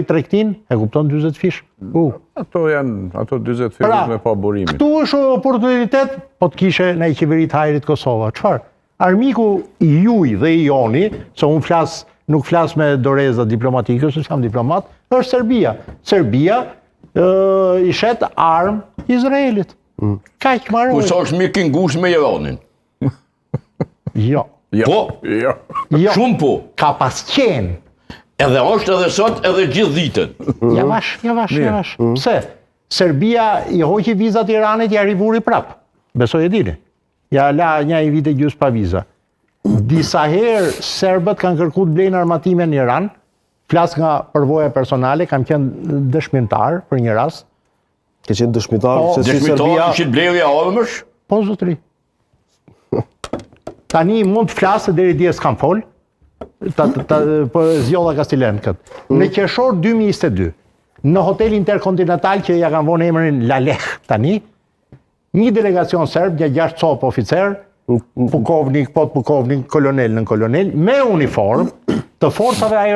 tregtin, e kupton 40 fish. Ato janë, ato 40 fish me pa burimin. Këtu është oportunitet, po të kishe në i qeverit hajrit Kosova. Çfarë? Armiku i juj dhe i joni, se unë nuk flas me doreza diplomatike, se jam diplomat, është Serbia. Serbia i shet armë Izraelit. Kaq marrë. Ku është mik i ngushtë me Iranin? Jo. Po? Jo. Shumë po. Ka pas qenë. Edhe është edhe sot edhe gjithë ditën. Javash. Pse? Serbia i hoqi vizat Iranit, ja rivuri prap. Besoj e dini. Ja la një i vite gjys pa viza. Disa herë serbët kanë kërkuar të blejnë armatime në Iran. Flas nga përvoja personale, kam qenë dëshmitar për një rast. Ke qenë dëshmitar se si Serbia... Dëshmitar që të blejë armësh? Po, zotëri. Tani mund të flasë deri dje s'kam fol, për zjolla Kastilen këtë. Në qershor 2022, në hotel Interkontinental që ja kanë vonë emrin Laleh tani, një delegacion serb, një 6 copë oficer, pukovnik, kolonel në kolonel, me uniform të forcave